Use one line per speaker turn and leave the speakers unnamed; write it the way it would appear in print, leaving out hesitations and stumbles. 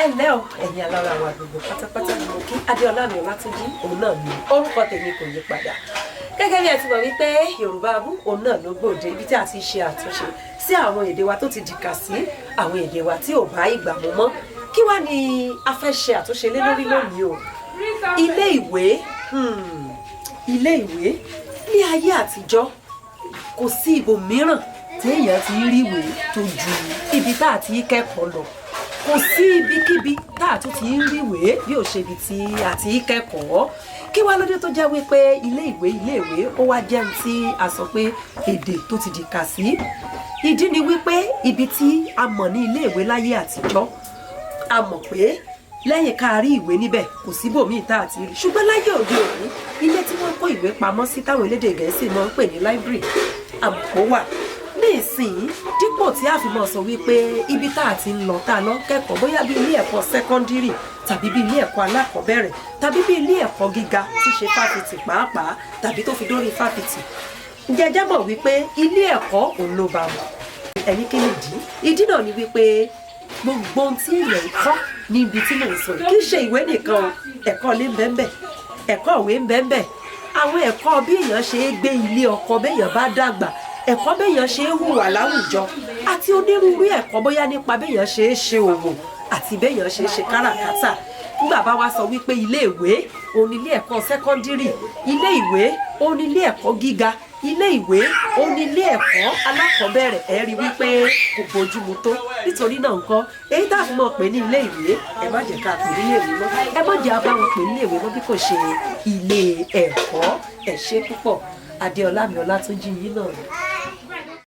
ǹlẹ́ o ẹ̀yin alára wa gbogbo pátápátá ni mo kí Adéọlá mi Ọlátúnjí òun náà ni orúkọ tèmi kò yí padà gẹ́gẹ́ bí ẹ ti mọ̀ wípé Yorùbá Bú òun náà ló gbòde ibi tí a ti ṣe àtúnṣe sí àwọn èdè wa tó ti dìkà sí àwọn èdè wa tí ò bá ìgbà mu mọ́ kí wá ni a fẹ́ ṣe àtúnṣe lé lórí lónìí o ilé ìwé ní ayé àtijọ́ kò sí ibòmíràn tí èèyàn ti rí ìwé tó ju ibi tá a ti kẹ́kọ̀ọ́ lọ kò sí ibikíbi tá a tún ti ń rí ìwé bí ò ṣe ibi tí a ti kẹ́kọ̀ọ́ kí wá lóde tó jẹ́ wípé ilé ìwé ó wá jẹ́ ní tí a sọ pé èdè tó ti dìkà sí ìdí ni wípé ibi tí a mọ̀ ní ilé ìwé láyé àtijọ́ a mọ̀ pé lẹ́yìn ká rí ìwé níbẹ̀ kò síbòmíì tá a ti rí ṣùgbọ́n láyé òde òní ilé tí wọ́n kó ìwé pamọ́ sí táwọn elédè Gẹ̀ẹ́sì máa ń pè ní library àmọ́ wà ní ìsìn dípò tí a fi mọ̀ sọ wípé ibi tá a ti ń lọ tá a lọ kẹ́kọ̀ọ́ bóyá bí ilé ẹ̀kọ́ sẹ́kọ́ndírì tàbí bí ilé ẹ̀kọ́ alákọ̀ọ́bẹ̀rẹ̀ tàbí bí ilé ẹ̀kọ́ gíga tí ṣe fáfitì pàápàá tàbí tó fi dórí fáfitì jẹjẹ mọ̀ wípé ilé ẹ̀kọ́ òun ló bá wọn ẹ̀yin kí nìdí ìdí náà ni wípé gbogbo ohun tí ilẹ̀ ń kọ́ níbi tí mò ń sọ kì í ṣe ìwé nìkan o ẹ̀kọ́ ilé ń bẹ́ẹ̀ ẹ̀kọ́ ìwé ń bẹ́ẹ̀ àwọn ẹ̀kọ́ bí èèyàn ṣe é gbé ilé ọkọ béèyàn bá dàgbà ẹ̀kọ́ béèyàn ṣe é hùwà láwùjọ àti onírúurú ẹ̀kọ́ bóyá nípa béèyàn ṣe é ṣe òwò àti béèyàn ṣe é ṣe káràkátà nígbà bá wa sọ wípé ilé ìwé òun ni ilé ẹ̀kọ́ sẹ́kọ́ndírì ilé ìwé òun ni ilé ẹ̀kọ́ gíga ilé ìwé òun ni ilé ẹ̀kọ́ alákọ̀ọ́bẹ̀rẹ̀ ẹ rí wípé kò bójúmu tó nítorí náà nǹkan èyí tá a fi mọ̀ pé ní ilé ìwé ẹ má jẹ́ ká pè ní ilé ìwé mọ́ ẹ má jẹ́ abáwọn pè ní ilé ìwé mọ́ bí kò ṣe ilé ẹ̀kọ́ ẹ ṣé púpọ̀ Adéọlá mi Ọlátúnjí yìí náà.